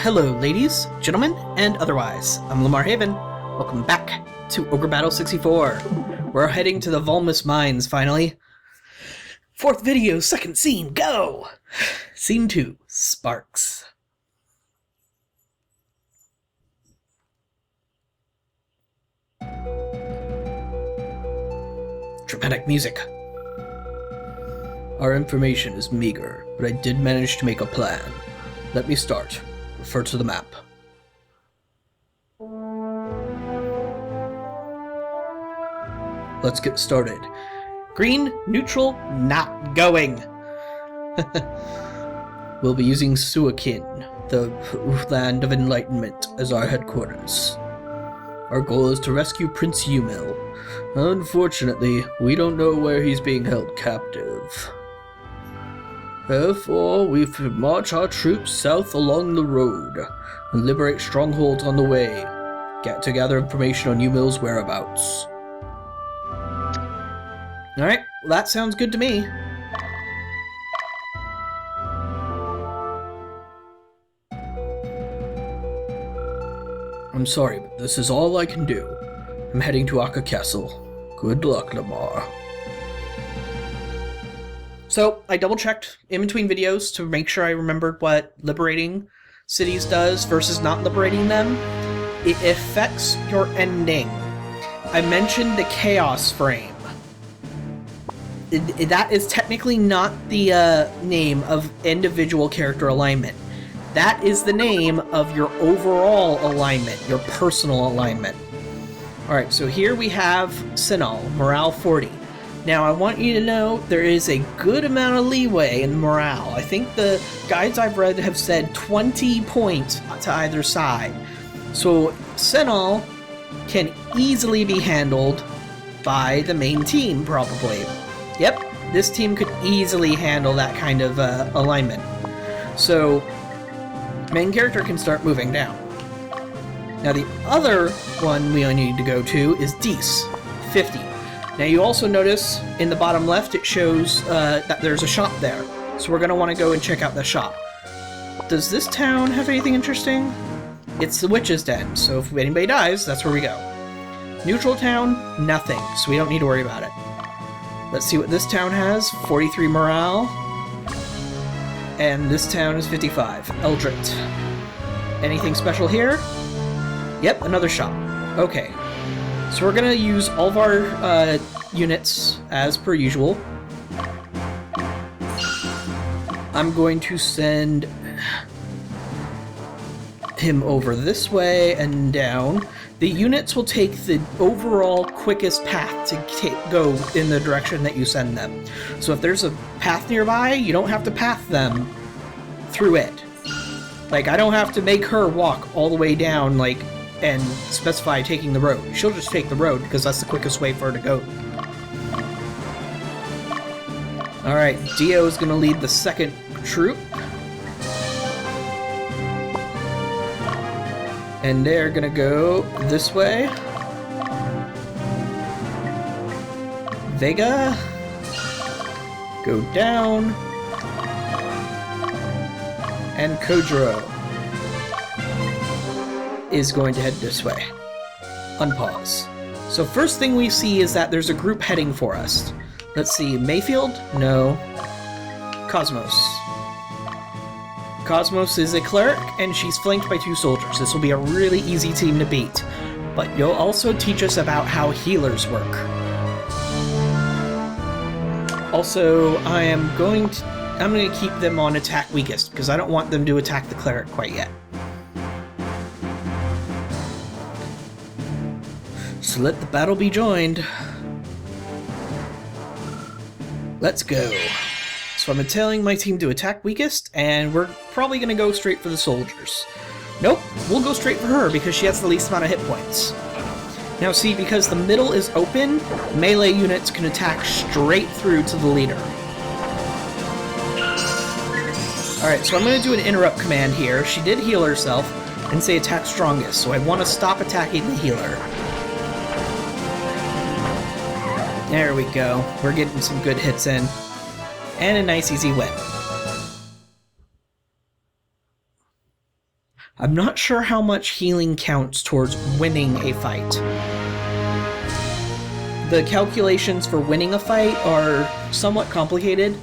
Hello, ladies, gentlemen, and otherwise. I'm Lamar Haven. Welcome back to Ogre Battle 64. We're heading to the Volmus Mines, finally. Fourth video, second scene, go! Scene 2, Sparks. Dramatic music. Our information is meager, but I did manage to make a plan. Let me start. Refer to the map. Let's get started. Green, neutral, not going. We'll be using Suakin, the Land of Enlightenment, as our headquarters. Our goal is to rescue Prince Yumil. Unfortunately, we don't know where he's being held captive. Therefore, we march our troops south along the road and liberate strongholds on the way. Get to gather information on Yumil's whereabouts. Alright, well that sounds good to me. I'm sorry, but this is all I can do. I'm heading to Akka Castle. Good luck, Lamar. So, I double-checked in between videos to make sure I remembered what liberating cities does versus not liberating them. It affects your ending. I mentioned the Chaos Frame. That is technically not the name of individual character alignment. That is the name of your overall alignment, your personal alignment. Alright, so here we have Sinal, morale 40. Now, I want you to know there is a good amount of leeway in morale. I think the guides I've read have said 20 points to either side. So, Sinal can easily be handled by the main team, probably. Yep, this team could easily handle that kind of alignment. So, main character can start moving down. Now, the other one we need to go to is Dees, 50. Now, you also notice in the bottom left it shows that there's a shop there. So we're going to want to go and check out the shop. Does this town have anything interesting? It's the Witch's Den, so if anybody dies, that's where we go. Neutral town, nothing, so we don't need to worry about it. Let's see what this town has. 43 morale. And this town is 55. Eldrit. Anything special here? Yep, another shop. Okay. So we're going to use all of our units as per usual. I'm going to send him over this way and down. The units will take the overall quickest path to go in the direction that you send them. So if there's a path nearby, you don't have to path them through it. Like, I don't have to make her walk all the way down, like, and specify taking the road. She'll just take the road because that's the quickest way for her to go. Alright, Dio is going to lead the second troop. And they're gonna go this way. Vega. Go down. And Kojiro is going to head this way. Unpause. So first thing we see is that there's a group heading for us. Let's see, Mayfield? No. Cosmos. Cosmos is a cleric, and she's flanked by 2 soldiers. This will be a really easy team to beat. But you'll also teach us about how healers work. Also, I'm going to keep them on attack weakest, because I don't want them to attack the cleric quite yet. So let the battle be joined. Let's go. So I'm telling my team to attack weakest, and we're probably going to go straight for the soldiers. Nope, we'll go straight for her because she has the least amount of hit points. Now see, because the middle is open, melee units can attack straight through to the leader. Alright, so I'm going to do an interrupt command here. She did heal herself and say attack strongest, so I want to stop attacking the healer. There we go. We're getting some good hits in. And a nice easy win. I'm not sure how much healing counts towards winning a fight. The calculations for winning a fight are somewhat complicated,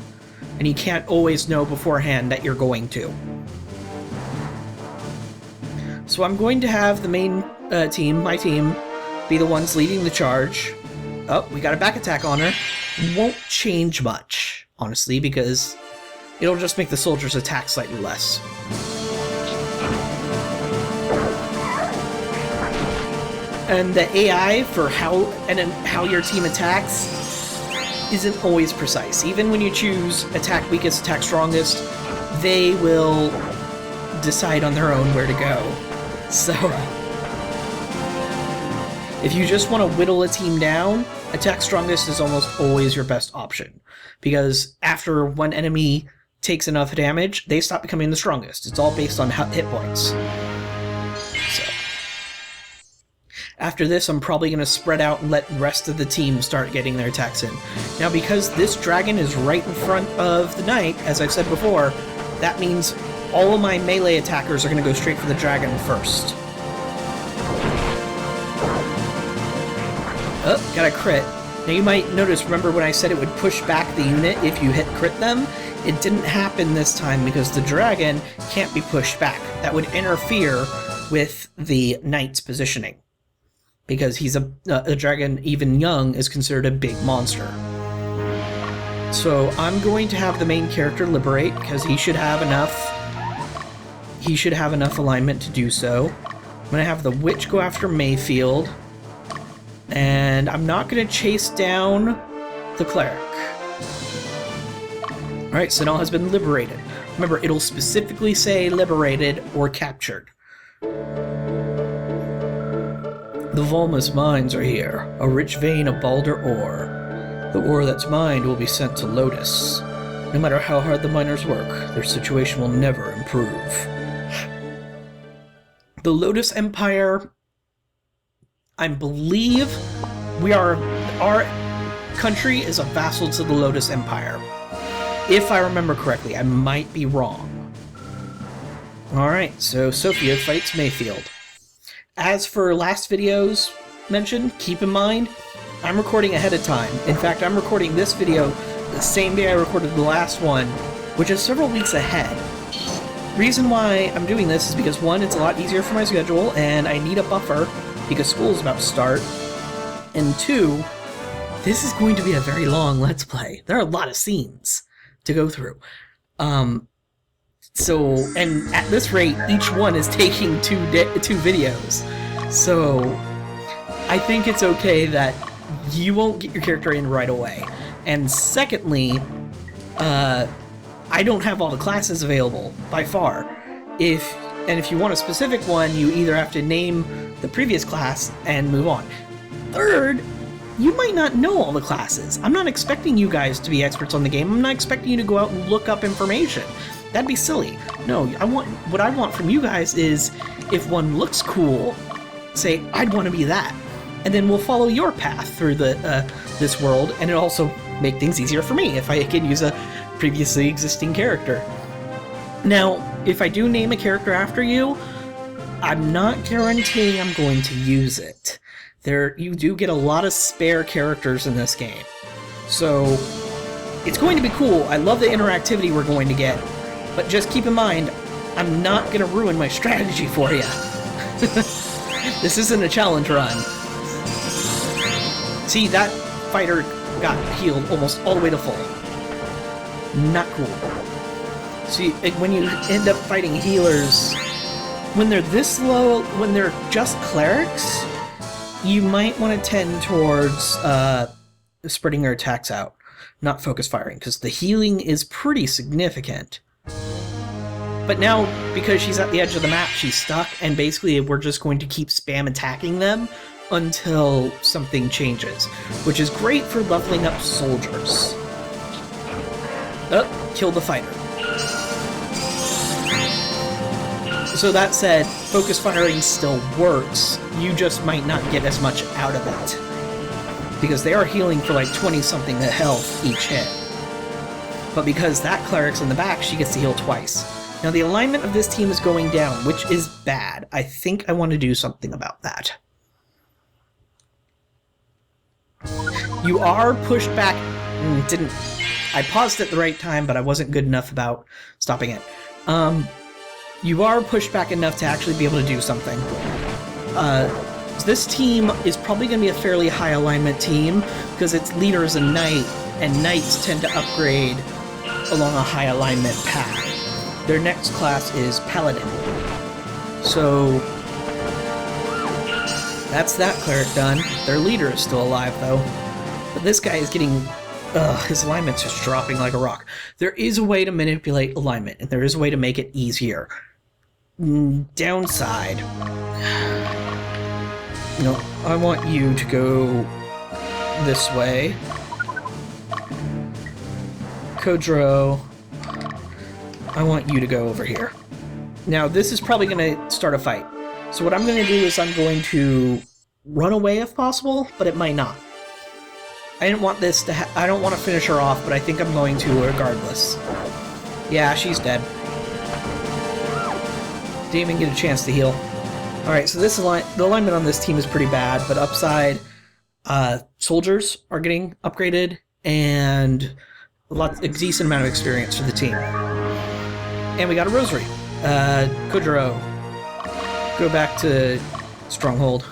and you can't always know beforehand that you're going to. So I'm going to have the main team, my team, be the ones leading the charge. Oh, we got a back attack on her. Won't change much, honestly, because it'll just make the soldiers attack slightly less. And the AI for how your team attacks isn't always precise. Even when you choose attack weakest, attack strongest, they will decide on their own where to go. So, if you just want to whittle a team down, attack strongest is almost always your best option. Because after one enemy takes enough damage, they stop becoming the strongest. It's all based on hit points. So, after this, I'm probably going to spread out and let the rest of the team start getting their attacks in. Now, because this dragon is right in front of the knight, as I've said before, that means all of my melee attackers are going to go straight for the dragon first. Oh, got a crit. Now you might notice, remember when I said it would push back the unit if you hit crit them? It didn't happen this time because the dragon can't be pushed back. That would interfere with the knight's positioning. Because he's a dragon, even young, is considered a big monster. So I'm going to have the main character liberate, because he should have enough alignment to do so. I'm going to have the witch go after Mayfield. And I'm not going to chase down the cleric. Alright, Sinal has been liberated. Remember, it'll specifically say liberated or captured. The Volma's mines are here, a rich vein of Balder ore. The ore that's mined will be sent to Lotus. No matter how hard the miners work, their situation will never improve. The Lotus Empire, I believe our country is a vassal to the Lotus Empire. If I remember correctly, I might be wrong. Alright, so Sophia fights Mayfield. As for last videos mentioned, keep in mind, I'm recording ahead of time. In fact, I'm recording this video the same day I recorded the last one, which is several weeks ahead. Reason why I'm doing this is because, one, it's a lot easier for my schedule, and I need a buffer because school is about to start. And two, this is going to be a very long Let's Play. There are a lot of scenes to go through. So, and at this rate, each one is taking two videos. So, I think it's okay that you won't get your character in right away. And secondly, I don't have all the classes available, by far. If you want a specific one, you either have to name the previous class and move on. Third, you might not know all the classes. I'm not expecting you guys to be experts on the game. I'm not expecting you to go out and look up information. That'd be silly. No, what I want from you guys is, if one looks cool, say, I'd want to be that. And then we'll follow your path through this world, and it'll also make things easier for me if I can use a previously existing character. Now, if I do name a character after you, I'm not guaranteeing I'm going to use it. You do get a lot of spare characters in this game. So, it's going to be cool. I love the interactivity we're going to get. But just keep in mind, I'm not going to ruin my strategy for you. This isn't a challenge run. See, that fighter got healed almost all the way to full. Not cool. See, when you end up fighting healers, when they're this low, when they're just clerics, you might want to tend towards spreading their attacks out, not focus firing, because the healing is pretty significant. But now, because she's at the edge of the map, she's stuck, and basically we're just going to keep spam attacking them until something changes, which is great for leveling up soldiers. Oh, kill the fighter. So that said, focus firing still works, you just might not get as much out of it. Because they are healing for like 20-something health each hit. But because that cleric's in the back, she gets to heal twice. Now, the alignment of this team is going down, which is bad. I think I want to do something about that. You are pushed back... I paused at the right time, but I wasn't good enough about stopping it. You are pushed back enough to actually be able to do something. This team is probably going to be a fairly high alignment team, because its leader is a knight, and knights tend to upgrade along a high alignment path. Their next class is Paladin. So that's that cleric done. Their leader is still alive, though. But this guy is getting... his alignment's just dropping like a rock. There is a way to manipulate alignment, and there is a way to make it easier. Downside... No, I want you to go this way. Kodro, I want you to go over here. Now, this is probably going to start a fight. So what I'm going to do is I'm going to run away if possible, but it might not. I didn't want this to I don't want to finish her off, but I think I'm going to regardless. Yeah, she's dead. Didn't even get a chance to heal. Alright, so this the alignment on this team is pretty bad, but upside, soldiers are getting upgraded, and a decent amount of experience for the team. And we got a rosary. Kodro, go back to Stronghold.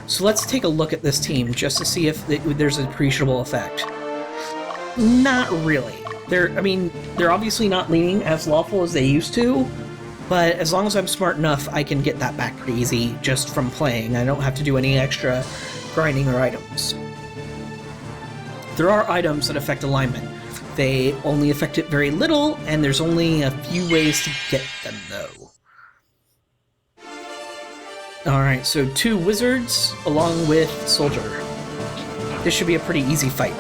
So let's take a look at this team just to see if there's an appreciable effect. Not really. They're obviously not leaning as lawful as they used to, but as long as I'm smart enough, I can get that back pretty easy just from playing. I don't have to do any extra grinding or items. There are items that affect alignment. They only affect it very little, and there's only a few ways to get them, though. Alright, so 2 wizards along with soldier. This should be a pretty easy fight.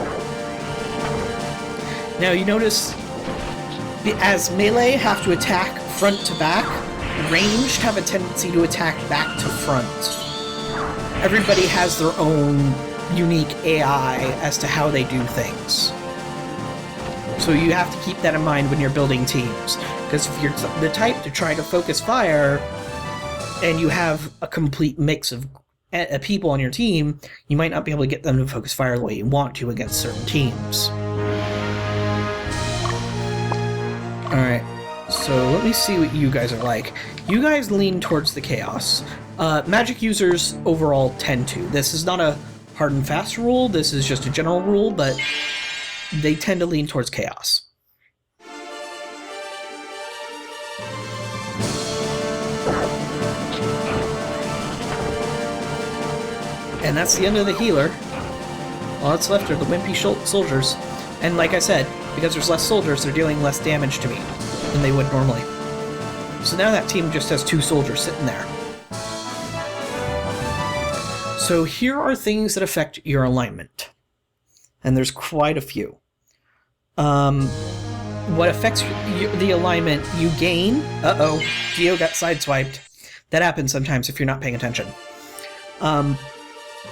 Now you notice, as melee have to attack front to back, ranged have a tendency to attack back to front. Everybody has their own unique AI as to how they do things. So you have to keep that in mind when you're building teams. Because if you're the type to try to focus fire, and you have a complete mix of people on your team, you might not be able to get them to focus fire the way you want to against certain teams. Alright, so let me see what you guys are like. You guys lean towards the chaos. Magic users overall tend to. This is not a hard and fast rule, this is just a general rule, but they tend to lean towards chaos. And that's the end of the healer. All that's left are the wimpy soldiers. And like I said, because there's less soldiers, they're dealing less damage to me than they would normally. So now that team just has 2 soldiers sitting there. So here are things that affect your alignment. And there's quite a few. What affects the alignment, you gain... Uh-oh, Geo got sideswiped. That happens sometimes if you're not paying attention.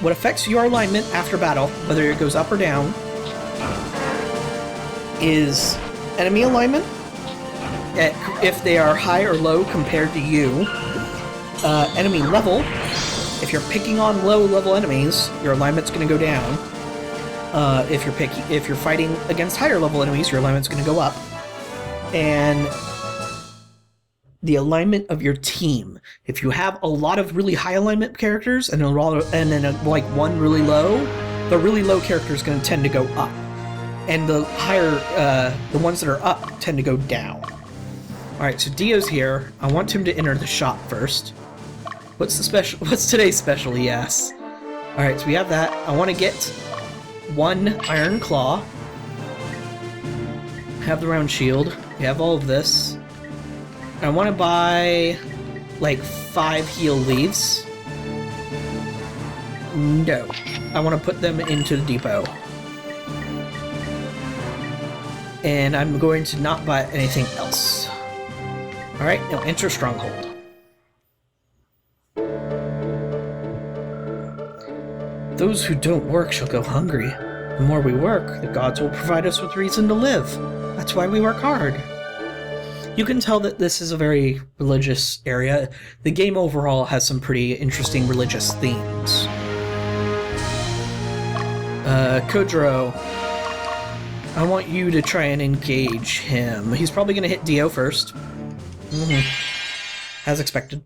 What affects your alignment after battle, whether it goes up or down, is enemy alignment, if they are high or low compared to you, enemy level. If you're picking on low-level enemies, your alignment's going to go down. If you're fighting against higher-level enemies, your alignment's going to go up. And the alignment of your team. If you have a lot of really high alignment characters and then like one really low, the really low character is going to tend to go up, and the higher, the ones that are up tend to go down. All right, so Dio's here. I want him to enter the shop first. What's the special? What's today's special? Yes. All right, so we have that. I want to get 1 iron claw. Have the round shield. We have all of this. I want to buy, like, 5 heal leaves. No. I want to put them into the depot. And I'm going to not buy anything else. Alright, now enter Stronghold. Those who don't work shall go hungry. The more we work, the gods will provide us with reason to live. That's why we work hard. You can tell that this is a very religious area. The game overall has some pretty interesting religious themes. Kojiro, I want you to try and engage him. He's probably going to hit Dio first. As expected.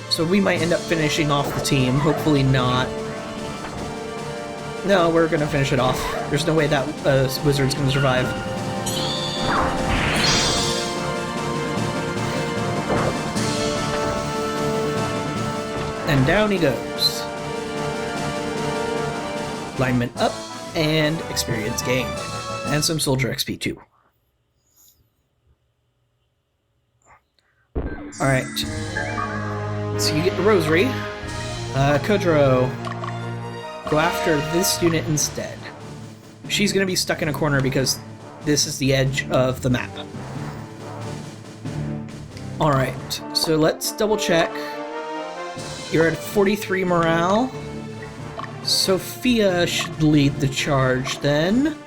So we might end up finishing off the team. Hopefully not. No, we're going to finish it off. There's no way that wizard's going to survive. And down he goes. Alignment up, and experience gained. And some soldier XP too. Alright. So you get the rosary. Kojiro, go after this unit instead. She's going to be stuck in a corner because this is the edge of the map. Alright, so let's double check. You're at 43 morale. Sophia should lead the charge then.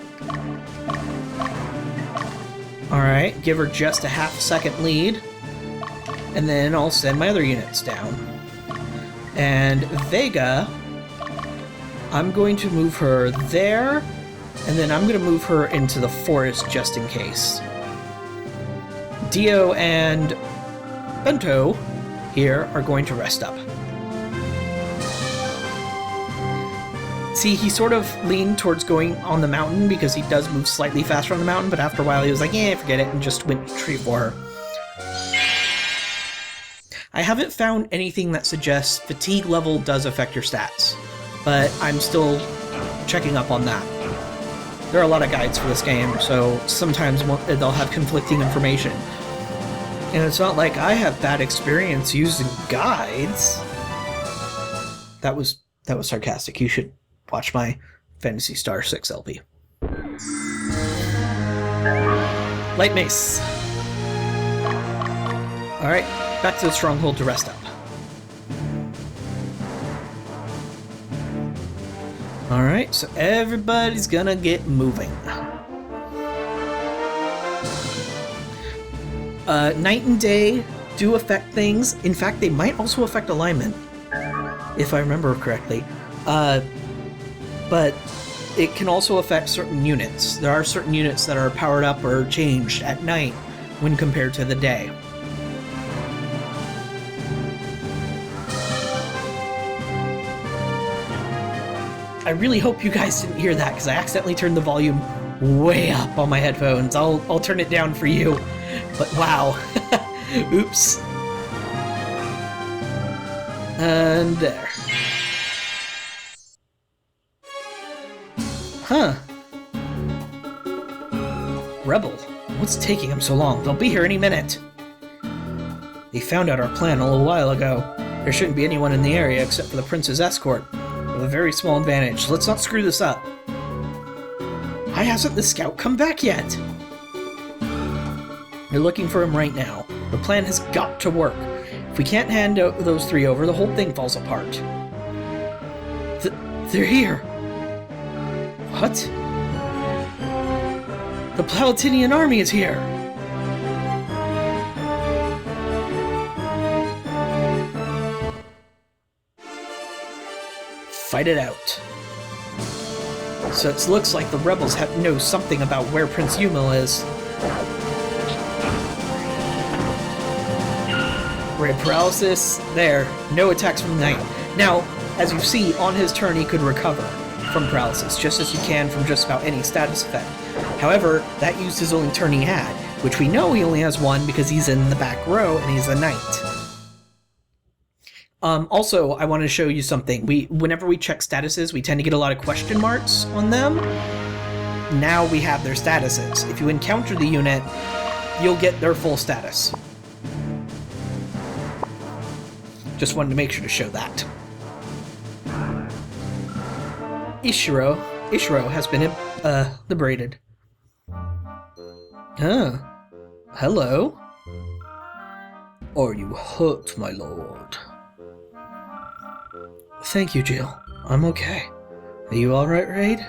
Alright, give her just a half-second lead. And then I'll send my other units down. And Vega, I'm going to move her there, and then I'm going to move her into the forest just in case. Dio and Bento here are going to rest up. See, he sort of leaned towards going on the mountain because he does move slightly faster on the mountain, but after a while he was like, yeah, forget it, and just went straight for her. I haven't found anything that suggests fatigue level does affect your stats, but I'm still checking up on that. There are a lot of guides for this game, so sometimes they'll have conflicting information. And it's not like I have bad experience using guides. That was sarcastic. You should watch my Phantasy Star 6 LP. Light Mace. Alright, back to the stronghold to rest up. Alright, so everybody's gonna get moving. Night and day do affect things. In fact, they might also affect alignment, if I remember correctly. But it can also affect certain units. There are certain units that are powered up or changed at night when compared to the day. I really hope you guys didn't hear that because I accidentally turned the volume way up on my headphones. I'll turn it down for you. But wow. Oops. And there. Huh. Rebel. What's taking them so long? They'll be here any minute. They found out our plan a little while ago. There shouldn't be anyone in the area except for the prince's escort. With a very small advantage. Let's not screw this up. Why hasn't the scout come back yet? They're looking for him right now. The plan has got to work. If we can't hand those three over, the whole thing falls apart. They're here. What? The Palatinian army is here! Fight it out. So it looks like the rebels know something about where Prince Yumil is. Red paralysis. There. No attacks from the knight. Now, as you see, on his turn he could recover from paralysis, just as you can from just about any status effect. However, that used his only turn he had, which we know he only has one because he's in the back row and he's a knight. Also, I want to show you something. Whenever we check statuses, we tend to get a lot of question marks on them. Now we have their statuses. If you encounter the unit, you'll get their full status. Just wanted to make sure to show that. Ishiro has been liberated. Huh. Hello. Are you hurt, my lord? Thank you, Jill. I'm okay. Are you alright, Raid?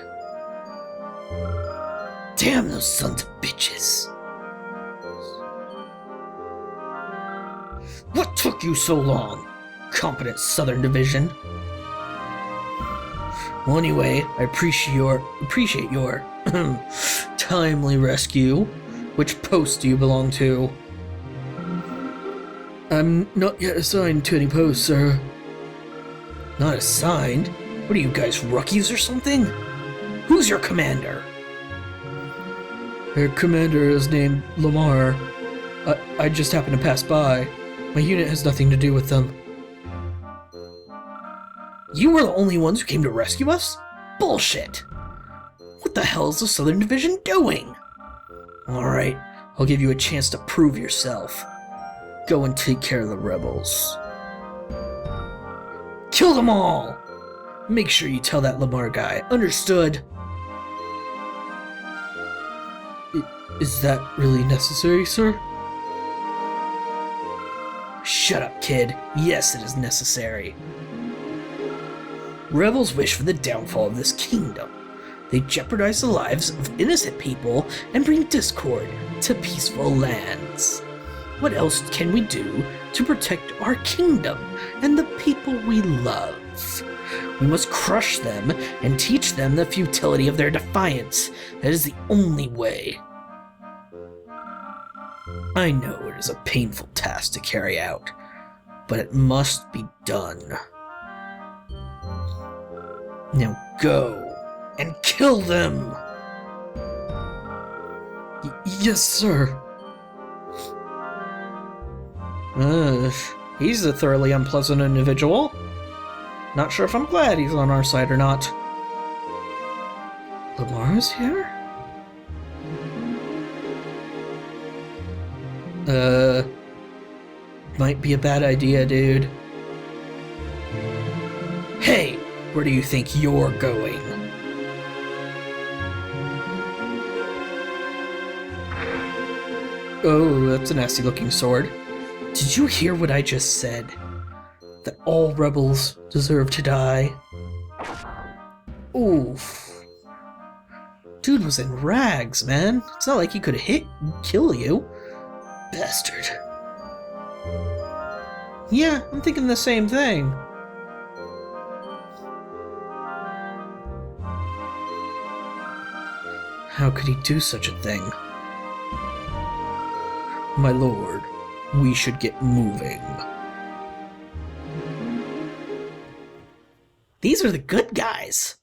Damn those sons of bitches! What took you so long, competent Southern Division? Well, anyway, I appreciate your timely rescue. Which post do you belong to? I'm not yet assigned to any post, sir. Not assigned? What are you guys, rookies or something? Who's your commander? Their commander is named Lamar. I just happened to pass by. My unit has nothing to do with them. You were the only ones who came to rescue us? Bullshit! What the hell is the Southern Division doing? Alright, I'll give you a chance to prove yourself. Go and take care of the rebels. Kill them all! Make sure you tell that Lamar guy. Understood? Is that really necessary, sir? Shut up, kid. Yes, it is necessary. Rebels wish for the downfall of this kingdom. They jeopardize the lives of innocent people and bring discord to peaceful lands. What else can we do to protect our kingdom and the people we love? We must crush them and teach them the futility of their defiance. That is the only way. I know it is a painful task to carry out, but it must be done. Now go and kill them! Yes, sir. He's a thoroughly unpleasant individual. Not sure if I'm glad he's on our side or not. Lamar's here? Might be a bad idea, dude. Hey, where do you think you're going? Oh, that's a nasty looking sword. Did you hear what I just said? That all rebels deserve to die? Oof. Dude was in rags, man. It's not like he could hit and kill you. Bastard. Yeah, I'm thinking the same thing. How could he do such a thing? My lord, we should get moving. These are the good guys.